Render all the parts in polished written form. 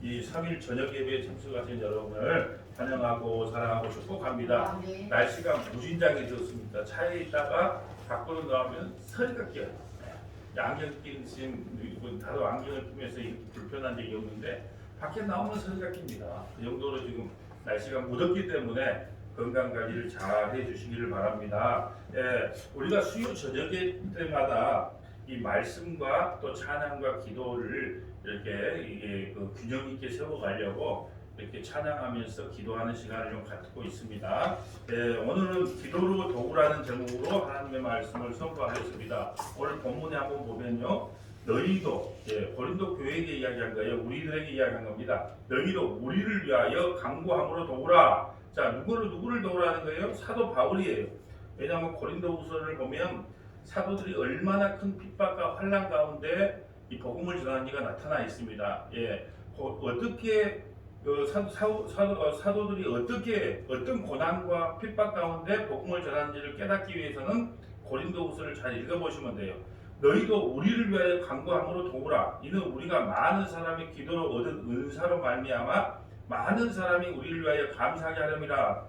이 3일 저녁 예배에 참석하신 여러분을 환영하고 사랑하고 축복합니다. 네. 날씨가 무진장이 좋습니다. 차에 있다가 밖으로 나오면 서리가 끼어요. 안경 끼신 분 다들 안경을 끼면서 불편한 적이 없는데 밖에 나오면 서리가 낍니다. 그 정도로 지금 날씨가 무덥기 때문에 건강 관리를 잘 해주시기를 바랍니다. 우리가 수요 저녁 때마다 이 말씀과 또 찬양과 기도를 이렇게 그 균형 있게 세워가려고 이렇게 찬양하면서 기도하는 시간을 좀 갖고 있습니다. 오늘은 기도로 도우라는 제목으로 하나님의 말씀을 선포하겠습니다. 오늘 본문에 한번 보면요, 너희도 고린도 교회에게 이야기한 거예요. 우리들에게 이야기한 겁니다. 너희도 우리를 위하여 간구함으로 도우라. 자, 누구를 도우라는 거예요? 사도 바울이에요. 왜냐하면 고린도후서를 보면 사도들이 얼마나 큰 핍박과 환난 가운데 이 복음을 전하는지가 나타나 있습니다. 어떻게 사도들이 어떻게 어떤 고난과 핍박 가운데 복음을 전하는지를 깨닫기 위해서는 고린도후서를 잘 읽어보시면 돼요. 너희도 우리를 위하여 간구함으로 도우라. 이는 우리가 많은 사람의 기도로 얻은 은사로 말미암아 많은 사람이 우리를 위하여 감사하게 하렵니다.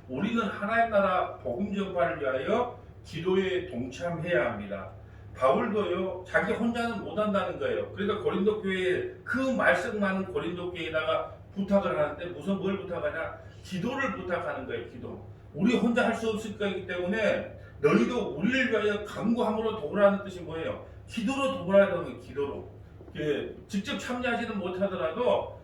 우리는 하나님 나라 복음 전파를 위하여 기도에 동참해야 합니다. 바울도요, 자기 혼자는 못한다는 거예요. 그러니까 고린도 교회에 그 말씀 많은 고린도 교회에다가 부탁을 하는데 무슨 뭘 부탁하냐? 기도를 부탁하는 거예요. 기도. 우리 혼자 할 수 없을 거기 때문에 너희도 우리를 위하여 간구함으로 도우라는 뜻이 뭐예요? 기도로 도우라는 거예요. 기도로. 직접 참여하지는 못하더라도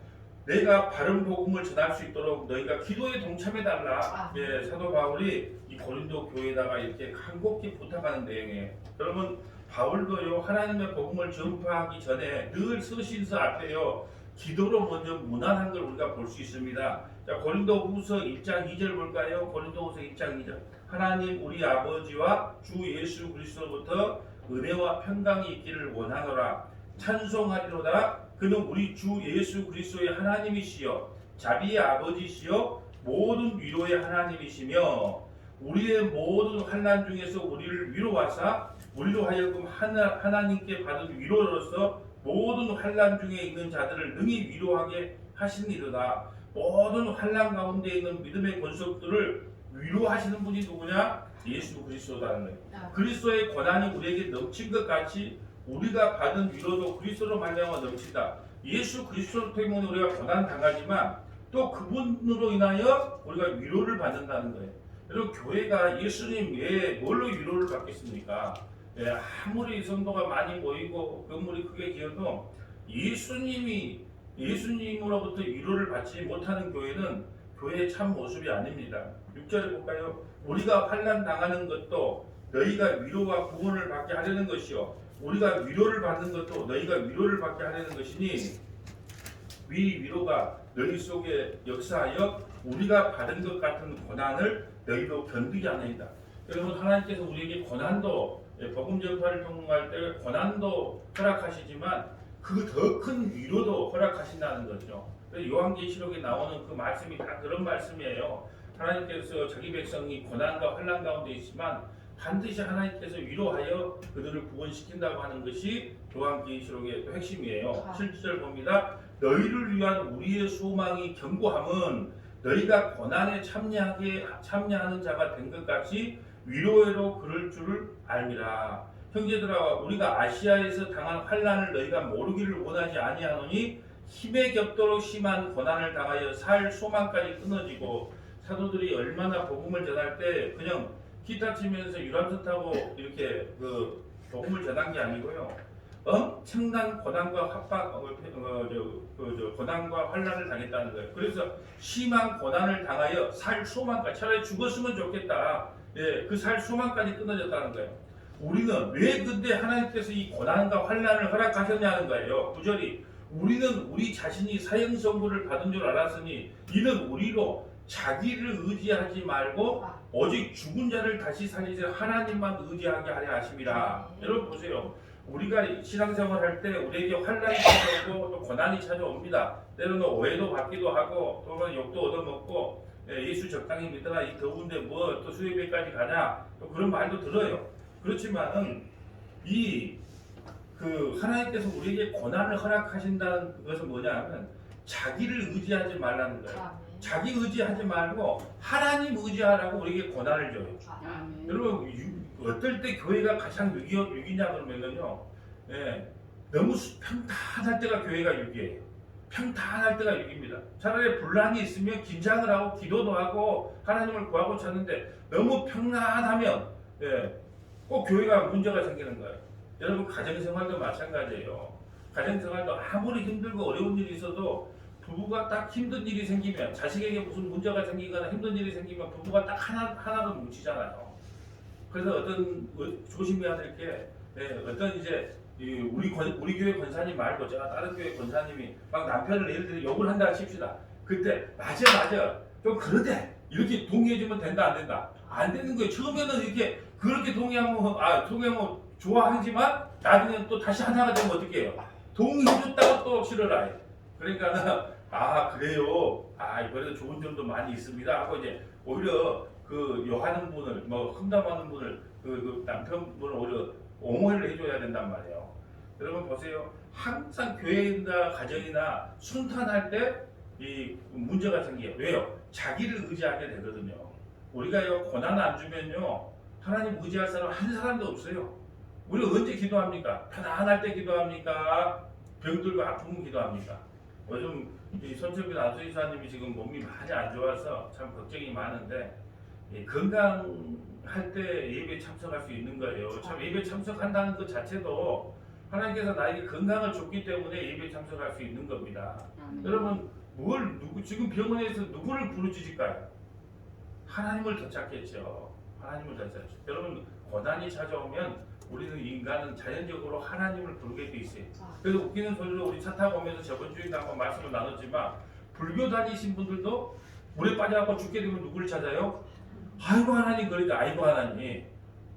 내가 바른 복음을 전할 수 있도록 너희가 기도에 동참해달라. 사도 바울이 이 고린도 교회에다가 이렇게 간곡히 부탁하는 내용이에요. 여러분, 바울도요, 하나님의 복음을 전파하기 전에 늘 서신서 앞에요, 기도로 먼저 무난한 걸 우리가 볼 수 있습니다. 자, 고린도후서 1장 2절 볼까요? 고린도후서 1장 2절. 하나님 우리 아버지와 주 예수 그리스도로부터 은혜와 평강이 있기를 원하노라. 찬송하리로다. 그는 우리 주 예수 그리스도의 하나님이시여 자비의 아버지시여 모든 위로의 하나님이시며 우리의 모든 환난 중에서 우리를 위로하사 우리로 하여금 하나님께 받은 위로로서 모든 환난 중에 있는 자들을 능히 위로하게 하시니로다. 모든 환난 가운데 있는 믿음의 권속들을 위로하시는 분이 누구냐? 예수 그리스도라는 거예요. 그리스도의 권한이 우리에게 넘친 것 같이 우리가 받은 위로도 그리스도로 말미암아 넘치다. 예수 그리스도 때문에 우리가 고난 당하지만 또 그분으로 인하여 우리가 위로를 받는다는 거예요. 여러분, 교회가 예수님 외에 뭘로 위로를 받겠습니까? 아무리 성도가 많이 모이고 건물이 크게 지어도 예수님으로부터 위로를 받지 못하는 교회는 교회의 참 모습이 아닙니다. 6절에 볼까요? 우리가 환난 당하는 것도 너희가 위로와 구원을 받게 하려는 것이요 우리가 위로를 받는 것도 너희가 위로를 받게 하려는 것이니 위로가 너희 속에 역사하여 우리가 받은 것 같은 고난을 너희도 견디지 않으리다. 여러분, 하나님께서 우리에게 고난도 복음 전파를 통할 때 고난도 허락하시지만 그 더 큰 위로도 허락하신다는 거죠. 요한계시록에 나오는 그 말씀이 다 그런 말씀이에요. 하나님께서 자기 백성이 고난과 환난 가운데 있지만 반드시 하나님께서 위로하여 그들을 구원시킨다고 하는 것이 요한계시록의 또 핵심이에요. 7절 봅니다. 너희를 위한 우리의 소망이 견고함은 너희가 고난에 참여하는 자가 된 것 같이 위로로 그럴 줄을 알미라. 형제들아, 우리가 아시아에서 당한 환난을 너희가 모르기를 원하지 아니하노니 힘에 겹도록 심한 고난을 당하여 살 소망까지 끊어지고 사도들이 얼마나 복음을 전할 때 그냥 기타 치면서 유람선 타고 이렇게 그 복음을 전한 게 아니고요. 엄청난 고난과 고난과 환난을 당했다는 거예요. 그래서 심한 고난을 당하여 살 소망까지, 차라리 죽었으면 좋겠다. 그 살 소망까지 끊어졌다는 거예요. 우리는 왜 근데 하나님께서 이 고난과 환난을 허락하셨냐는 거예요. 9절이 우리는 우리 자신이 사형선고를 받은 줄 알았으니 이는 우리로 자기를 의지하지 말고 오직 죽은 자를 다시 살리시는 하나님만 의지하게 하려 하심이라. 여러분 보세요. 우리가 신앙생활 할 때 우리에게 환난이 찾아오고 또 고난이 찾아옵니다. 때로는 오해도 받기도 하고 또는 욕도 얻어먹고 예수 적당히 믿어라, 이 더운데 뭐 또 수요일까지 가냐, 또 그런 말도 들어요. 그렇지만은 이 그 하나님께서 우리에게 고난을 허락하신다는 것은 뭐냐면 자기를 의지하지 말라는 거예요. 자기 의지하지 말고 하나님 의지하라고 우리에게 고난을 줘요. 여러분 어떨 때 교회가 가장 유기냐 그러면요, 예, 너무 평탄할 때가 교회가 유기예요. 평탄할 때가 유기입니다. 차라리 분란이 있으면 긴장을 하고 기도도 하고 하나님을 구하고 찾는데 너무 평안하면, 예, 꼭 교회가 문제가 생기는 거예요. 여러분 가정생활도 마찬가지예요. 가정생활도 아무리 힘들고 어려운 일이 있어도 부부가 딱 힘든 일이 생기면, 자식에게 무슨 문제가 생기거나 힘든 일이 생기면 부부가 딱 하나로 뭉치잖아요. 그래서 조심해야 될 게, 네, 어떤 이제 우리 교회 권사님 말고 제가 다른 교회 권사님이 막 남편을 예를 들어 욕을 한다 칩시다. 그때 맞아 좀 그러대 이렇게 동의해주면 된다 안 된다? 안 되는 거예요. 처음에는 이렇게 그렇게 동의하면 좋아하지만 나중에 또 다시 하나가 되면 어떻게 해요? 동의해줬다가 또 싫어라. 그러니까 그래요. 이번에도 좋은 점도 많이 있습니다 하고 이제 오히려 그 욕하는 분을, 뭐 험담하는 분을, 그 남편분을 오히려 옹호를 해줘야 된단 말이에요. 여러분 보세요. 항상 교회나 가정이나 순탄할 때 이 문제가 생겨요. 왜요? 자기를 의지하게 되거든요. 우리가 이 고난 안 주면요, 하나님 의지할 사람 한 사람도 없어요. 우리 언제 기도합니까? 편안할 때 기도합니까? 병들고 아프면 기도합니까? 요즘 이 손철빈 안수이사님이 지금 몸이 많이 안 좋아서 참 걱정이 많은데, 건강할 때 예배 참석할 수 있는 거예요. 참 예배 참석한다는 것 자체도 하나님께서 나에게 건강을 줬기 때문에 예배 참석할 수 있는 겁니다. 여러분 지금 병원에서 누구를 부르짖을까요? 하나님을 더 찾겠죠. 하나님을 더 찾죠. 여러분 고난이 찾아오면 우리는 인간은 자연적으로 하나님을 부르게 돼 있어요. 그래서 웃기는 소리로 우리 차 타고 오면서 저번 주에도 한번 말씀을 나눴지만, 불교 다니신 분들도 물에 빠져갖고 죽게 되면 누구를 찾아요? 아이고 하나님 그러니까 아이고 하나님,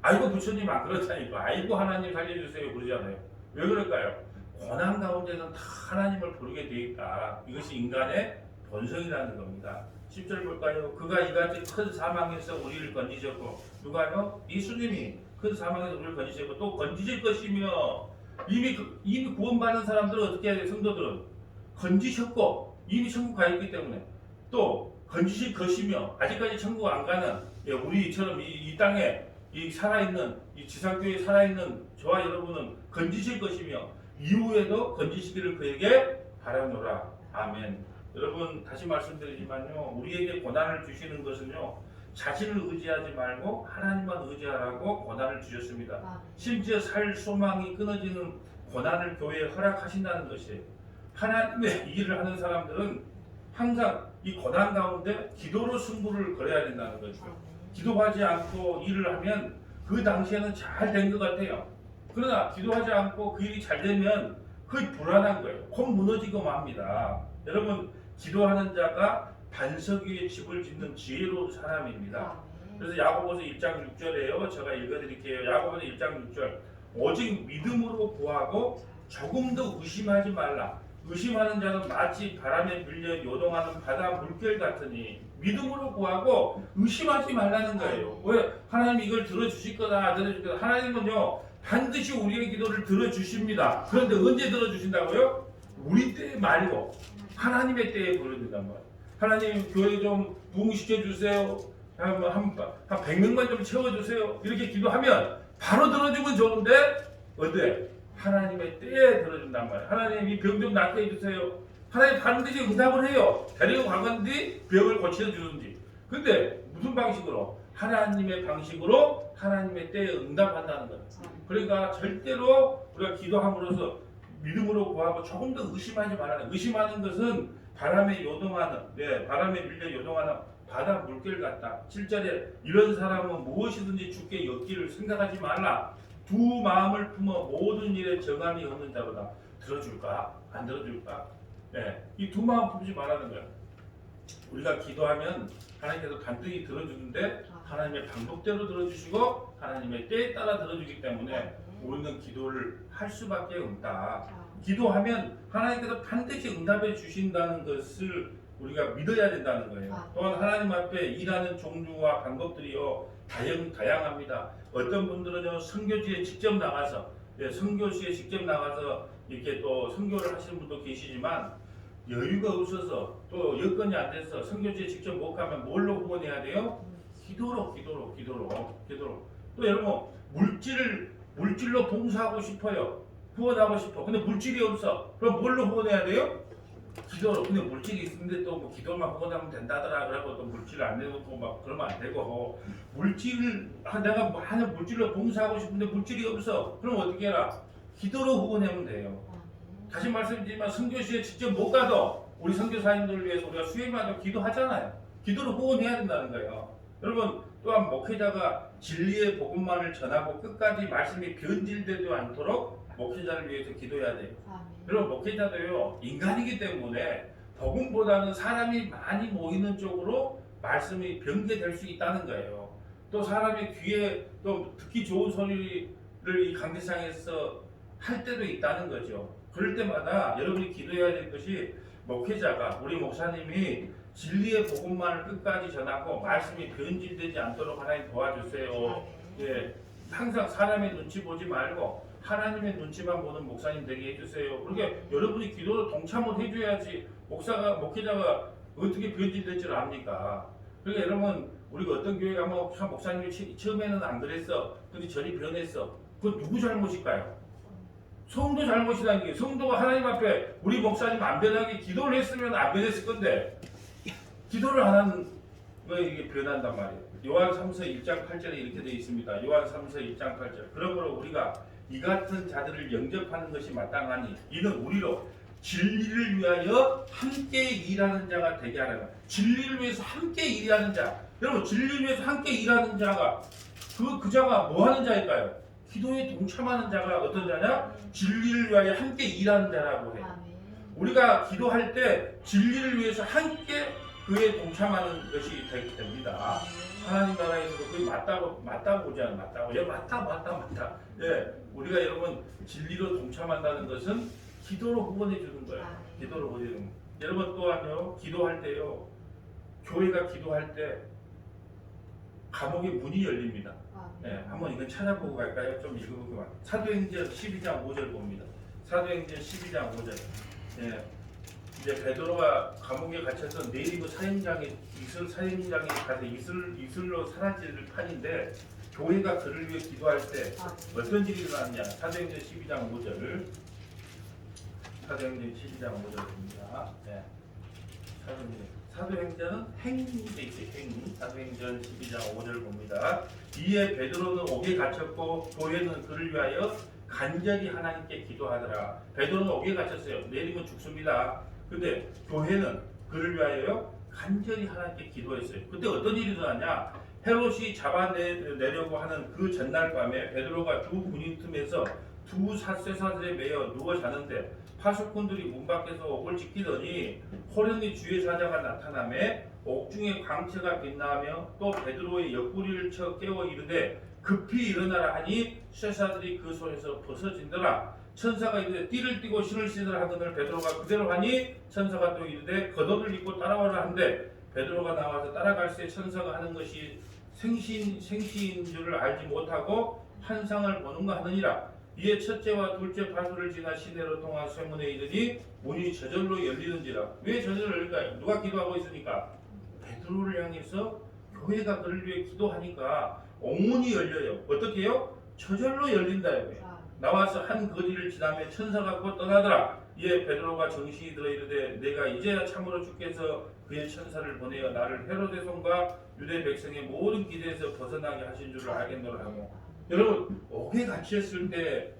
아이고 부처님 안 그렇다니까 아이고 하나님 살려주세요 그러잖아요. 왜 그럴까요? 고난 가운데는 다 하나님을 부르게 돼 있다. 이것이 인간의 본성이라는 겁니다. 10절 볼까요? 그가 이같이 큰 사망에서 우리를 건지셨고, 누가요? 예수님이 큰 사망에서 우리를 건지셨고 또 건지실 것이며, 이미 구원받은 사람들은 어떻게 해야 돼요? 성도들은 건지셨고 이미 천국 가 있기 때문에 또 건지실 것이며, 아직까지 천국 안 가는 우리처럼 이 땅에 이 살아있는 이 지상교회에 살아있는 저와 여러분은 건지실 것이며 이후에도 건지시기를 그에게 바라노라. 아멘. 여러분 다시 말씀드리지만요, 우리에게 고난을 주시는 것은요, 자신을 의지하지 말고 하나님만 의지하라고 고난을 주셨습니다. 심지어 살 소망이 끊어지는 고난을 교회에 허락하신다는 것이에요. 하나님의 일을 하는 사람들은 항상 이 고난 가운데 기도로 승부를 걸어야 된다는 거죠. 기도하지 않고 일을 하면 그 당시에는 잘 된 것 같아요. 그러나 기도하지 않고 그 일이 잘 되면 거의 불안한 거예요. 곧 무너지고 맙니다. 여러분 기도하는 자가 반석 위에 집을 짓는 지혜로운 사람입니다. 그래서 야고보서 1장 6절에요. 제가 읽어드릴게요. 야고보서 1장 6절. 오직 믿음으로 구하고 조금 더 의심하지 말라. 의심하는 자는 마치 바람에 밀려 요동하는 바다 물결 같으니. 믿음으로 구하고 의심하지 말라는 거예요. 왜? 하나님 이걸 들어주실 거다, 들어주실 거다. 하나님은요 반드시 우리의 기도를 들어주십니다. 그런데 언제 들어주신다고요? 우리 때 말고 하나님의 때에 들어준단 말이에요. 하나님 교회 좀 부흥시켜 주세요. 한 100명만 좀 채워주세요. 이렇게 기도하면 바로 들어주면 좋은데 어때? 하나님의 때에 들어준단 말이에요. 하나님 이 병 좀 낫게 해주세요. 하나님 반드시 응답을 해요. 데리고 가건지 병을 고쳐주든지. 근데 무슨 방식으로? 하나님의 방식으로 하나님의 때에 응답한다는 거예요. 그러니까 절대로 우리가 기도함으로써 믿음으로 구하고 조금 더 의심하지 말아라. 의심하는 것은 바람에 요동하는, 바람에 밀려 요동하는 바다 물결 같다. 7절에 이런 사람은 무엇이든지 주께 엮기를 생각하지 말라. 두 마음을 품어 모든 일에 정함이 없는 자로다. 들어줄까? 안 들어줄까? 이 두 마음 품지 말라는 거예요. 우리가 기도하면 하나님께서 반드시 들어주는데 하나님의 방법대로 들어주시고 하나님의 때에 따라 들어주기 때문에 우리는 기도를 할 수밖에 없다. 기도하면 하나님께서 반드시 응답해 주신다는 것을 우리가 믿어야 된다는 거예요. 또한 하나님 앞에 일하는 종류와 방법들이요 다양합니다. 어떤 분들은요 선교지에 직접 나가서 예, 선교시에 직접 나가서 이렇게 또 선교를 하시는 분도 계시지만 여유가 없어서 또 여건이 안 돼서 선교지에 직접 못 가면 뭘로 후원해야 돼요? 기도로. 또 여러분 물질로 봉사하고 싶어요. 후원하고 싶어. 근데 물질이 없어. 그럼 뭘로 후원해야 돼요? 기도로. 근데 물질이 있는데 또 뭐 기도만 후원하면 된다더라. 그러고 또 물질을 안 내놓고 막 그러면 안 되고 내가 많은 물질로 봉사하고 싶은데 물질이 없어. 그럼 어떻게 해라? 기도로 후원하면 돼요. 다시 말씀드리지만 선교시에 직접 못 가도 우리 선교사님들을 위해서 우리가 수요일마다 기도하잖아요. 기도로 후원해야 된다는 거예요. 여러분 또한 목회자가 진리의 복음만을 전하고 끝까지 말씀이 변질되지 않도록 목회자를 위해서 기도해야 돼요. 여러분 목회자도요 인간이기 때문에 복음보다는 사람이 많이 모이는 쪽으로 말씀이 변개될 수 있다는 거예요. 또 사람의 귀에 또 듣기 좋은 소리를 이 강대상에서 할 때도 있다는 거죠. 그럴 때마다 여러분이 기도해야 될 것이 목회자가 우리 목사님이 진리의 복음만을 끝까지 전하고 말씀이 변질되지 않도록 하나님 도와주세요. 예, 항상 사람의 눈치 보지 말고 하나님의 눈치만 보는 목사님 되게 해주세요. 그렇게 여러분이 기도로 동참을 해줘야지 목회자가 어떻게 변질될 줄 압니까? 그러니까 여러분 우리가 어떤 교회 가면 목사님이 처음에는 안 그랬어. 근데 전이 변했어. 그건 누구 잘못일까요? 성도 잘못이라는 게 성도가 하나님 앞에 우리 목사님 안 변하게 기도를 했으면 안 변했을 건데 기도를 안 하는 왜 이게 변한단 말이에요. 요한 3서 1장 8절에 이렇게 되어 있습니다. 요한 3서 1장 8절. 그러므로 우리가 이 같은 자들을 영접하는 것이 마땅하니 이는 우리로 진리를 위하여 함께 일하는 자가 되게 하라. 진리를 위해서 함께 일하는 자. 여러분 진리를 위해서 함께 일하는 자가 그 자가 뭐 하는 자일까요? 기도에 동참하는 자가 어떤 자냐? 진리를 위하여 함께 일하는 자라고 해요. 우리가 기도할 때 진리를 위해서 함께 그에 동참하는 것이 됩니다. 하나님 나라에서도 그게 맞다고 보잖아요. 맞다고. 예, 맞다. 예, 우리가 여러분 진리로 동참한다는 것은 기도로 후원해 주는 거예요. 기도로 후원해 주는 거예요. 여러분 또한요, 기도할 때요, 교회가 기도할 때 감옥의 문이 열립니다. 예, 한번 이건 찾아보고 갈까요? 좀 읽어보고 사도행전 12장 5절 봅니다. 사도행전 12장 5절. 예, 이제 베드로가 감옥에 갇혀서 네리고 사형장에 가서 이슬로 사라질 판인데 교회가 그를 위해 기도할 때 어떤 일이 일어났냐? 사도행전 12장 5절. 사도행전 12장 5절입니다. 예. 사도행전은 행위돼 있어요. 행위. 사도행전 12장 5절 봅니다. 이에 베드로는 옥에 갇혔고 교회는 그를 위하여 간절히 하나님께 기도하더라. 베드로는 옥에 갇혔어요. 내리면 죽습니다. 근데 교회는 그를 위하여 간절히 하나님께 기도했어요. 그때 어떤 일이 일어났냐? 헤롯이 잡아내려고 하는 그 전날 밤에 베드로가 두 군인 틈에서 두 쇠사슬에 매여 누워 자는데 파수꾼들이 문 밖에서 옥을 지키더니 호련히 주의 사자가 나타나매 옥중에 광채가 빛나며 또 베드로의 옆구리를 쳐 깨워 이르되 급히 일어나라 하니 쇠사들이 그 손에서 벗어진더라. 천사가 이르되 띠를 띠고 신을 신으라 하거늘 베드로가 그대로 하니 천사가 또 이르되 겉옷을 입고 따라오라 한데 베드로가 나와서 따라갈새 천사가 하는 것이 생시인 줄을 알지 못하고 환상을 보는가 하느니라. 이에 첫째와 둘째 파수를 지나 시내로 통한 쇠문에 이르니 문이 저절로 열리는지라. 왜 저절로 열릴까요? 누가 기도하고 있으니까? 베드로를 향해서 교회가 그를 위해 기도하니까 옥문이 열려요. 어떻게 해요? 저절로 열린다요. 나와서 한 거리를 지나며 천사가 곧 떠나더라. 이에 베드로가 정신이 들어 이르되 내가 이제야 참으로 주께서 그의 천사를 보내어 나를 헤로데 손과 유대 백성의 모든 기대에서 벗어나게 하신 줄을 알겠노라 하고. 여러분 옥에 갇혔을 때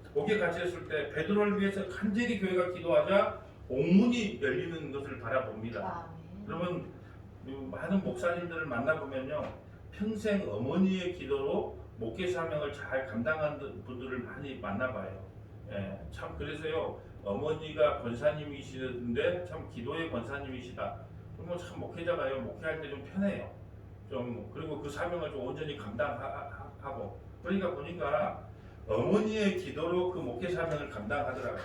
베드로를 위해서 간절히 교회가 기도하자 옥문이 열리는 것을 바라봅니다. 여러분 많은 목사님들을 만나보면요 평생 어머니의 기도로 목회 사명을 잘 감당한 분들을 많이 만나봐요. 예, 참 그래서요 어머니가 권사님이시는데 참 기도의 권사님이시다. 그러면 참 목회자가요 목회할 때 좀 편해요. 좀 그리고 그 사명을 좀 온전히 감당하고 그러니까 보니까 어머니의 기도로 그 목회 사명을 감당하더라고요.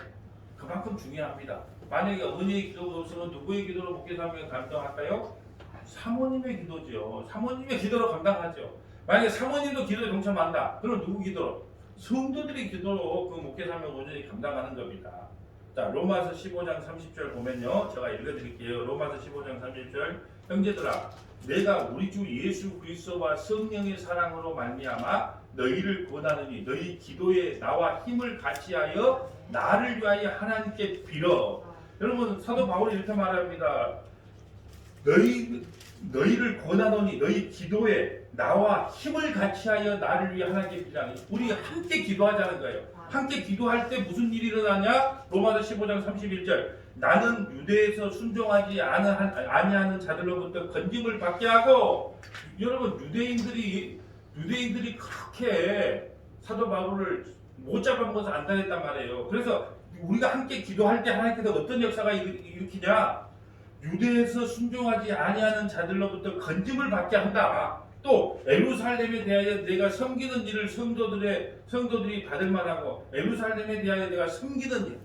그만큼 중요합니다. 만약에 어머니의 기도가 없으면 누구의 기도로 목회 사명을 감당할까요? 사모님의 기도죠. 사모님의 기도로 감당하죠. 만약에 사모님도 기도에 동참한다. 그럼 누구 기도로? 성도들이 기도로 그 목회 사명을 온전히 감당하는 겁니다. 자, 로마서 15장 30절 보면요. 제가 읽어드릴게요. 로마서 15장 30절. 형제들아, 내가 우리 주 예수 그리스도와 성령의 사랑으로 말미암아 너희를 권하느니 너희 기도에 나와 힘을 같이하여 나를 위하여 하나님께 빌어. 여러분, 사도 바울이 이렇게 말합니다. 너희를 권하노니 너희 기도에 나와 힘을 같이하여 나를 위해 하나님께 빌라니. 우리 함께 기도하자는 거예요. 함께 기도할 때 무슨 일이 일어나냐? 로마서 15장 31절. 나는 유대에서 순종하지 아니하는 자들로부터 건짐을 받게 하고. 여러분, 유대인들이 그렇게 사도 바울을 못 잡아먹어서 안달했단 말이에요. 그래서 우리가 함께 기도할 때 하나님께서 어떤 역사가 일으키냐? 유대에서 순종하지 아니하는 자들로부터 건짐을 받게 한다. 또 예루살렘에 대하여 내가 섬기는 일을 성도들이 받을 만하고, 예루살렘에 대하여 내가 섬기는 일,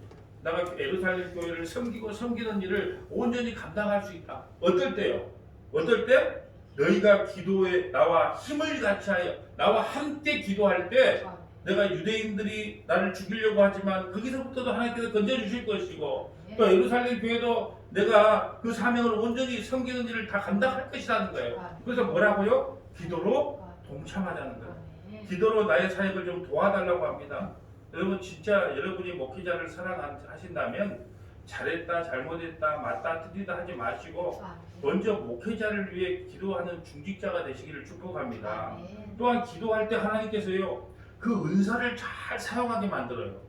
내가 예루살렘 교회를 섬기는 일을 온전히 감당할 수 있다. 어떨 때요? 어떨 때? 너희가 기도에 나와 힘을 같이하여 나와 함께 기도할 때, 내가 유대인들이 나를 죽이려고 하지만 거기서부터도 하나님께서 건져주실 것이고, 또 예루살렘 교회도 내가 그 사명을 온전히 섬기는 일을 다 감당할 것이라는 거예요. 그래서 뭐라고요? 기도로 동참하자는 거예요. 기도로 나의 사역을 좀 도와달라고 합니다. 여러분, 진짜 여러분이 목회자를 사랑하신다면 잘했다, 잘못했다, 맞다, 틀리다 하지 마시고 먼저 목회자를 위해 기도하는 중직자가 되시기를 축복합니다. 또한 기도할 때 하나님께서요, 그 은사를 잘 사용하게 만들어요.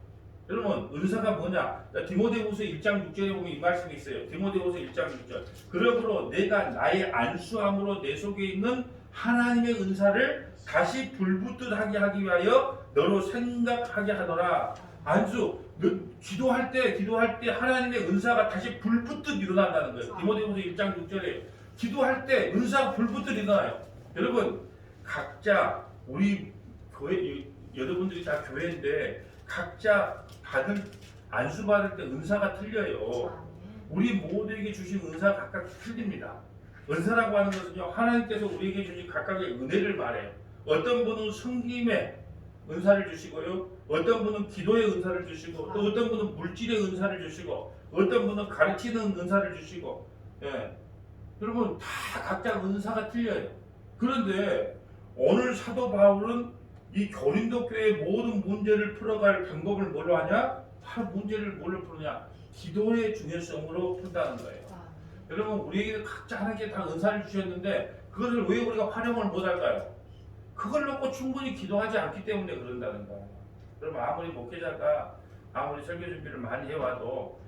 여러분, 은사가 뭐냐? 디모데후서 1장 6절에 보면 이 말씀이 있어요. 디모데후서 1장 6절. 그러므로 내가 나의 안수함으로 내 속에 있는 하나님의 은사를 다시 불붙듯하게 하기 위하여 너로 생각하게 하노라. 안수, 기도할 때 하나님의 은사가 다시 불붙듯 일어난다는 거예요. 디모데후서 1장 6절에 기도할 때 은사가 불붙듯 일어나요. 여러분, 각자 우리 교회, 여러분들이 다 교회인데 각자 안수 받을 때 은사가 틀려요. 우리 모두에게 주신 은사가 각각 틀립니다. 은사라고 하는 것은요, 하나님께서 우리에게 주신 각각의 은혜를 말해요. 어떤 분은 섬김의 은사를 주시고요, 어떤 분은 기도의 은사를 주시고, 또 어떤 분은 물질의 은사를 주시고, 어떤 분은 가르치는 은사를 주시고, 예. 여러분, 다 각자 은사가 틀려요. 그런데 오늘 사도 바울은 이 고린도 교회의 모든 문제를 풀어갈 방법을 뭘로 하냐? 바로 문제를 뭘로 푸느냐? 기도의 중요성으로 푼다는 거예요. 여러분, 우리에게 각자 하나님께 다 은사를 주셨는데 그것을 왜 우리가 활용을 못할까요? 그걸 놓고 충분히 기도하지 않기 때문에 그런다는 거예요. 여러분, 아무리 목회자가 아무리 설교 준비를 많이 해와도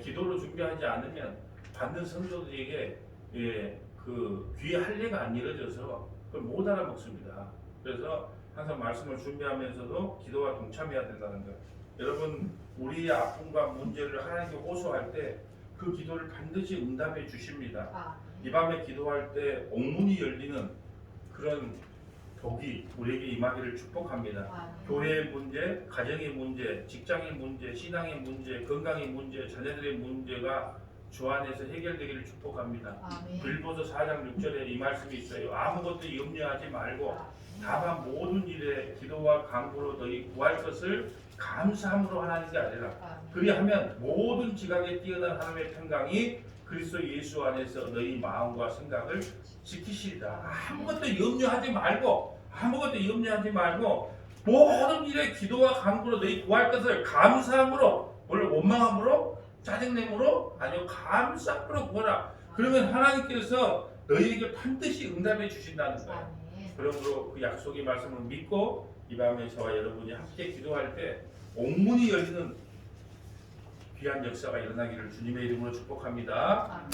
기도로 준비하지 않으면 받는 성도들에게 그 귀에 할례가 안 이루어져서 그걸 못 알아먹습니다. 그래서 항상 말씀을 준비하면서도 기도와 동참해야 된다는 거예요. 여러분, 우리의 아픔과 문제를 하나님께 호소할 때 그 기도를 반드시 응답해 주십니다. 이 밤에 기도할 때 옥문이 열리는 그런 복이 우리에게 임하기를 축복합니다. 교회의 문제, 가정의 문제, 직장의 문제, 신앙의 문제, 건강의 문제, 자녀들의 문제가 주 안에서 해결되기를 축복합니다. 빌보서 4장 6절에 이 말씀이 있어요. 아무것도 염려하지 말고 다만 모든 일에 기도와 간구로 너희 구할 것을 감사함으로 하나님께 아뢰라. 그리하면 모든 지각에 뛰어난 하나님의 평강이 그리스도 예수 안에서 너희 마음과 생각을 지키시리라. 아무것도 염려하지 말고 모든 일에 기도와 간구로 너희 구할 것을 감사함으로, 원래 원망함으로, 짜증내므로, 아니요, 감사함으로 구하라. 그러면 하나님께서 너희에게 반드시 응답해 주신다는 거예요. 그러므로 그 약속의 말씀을 믿고 이 밤에 저와 여러분이 함께 기도할 때 옥문이 열리는 귀한 역사가 일어나기를 주님의 이름으로 축복합니다.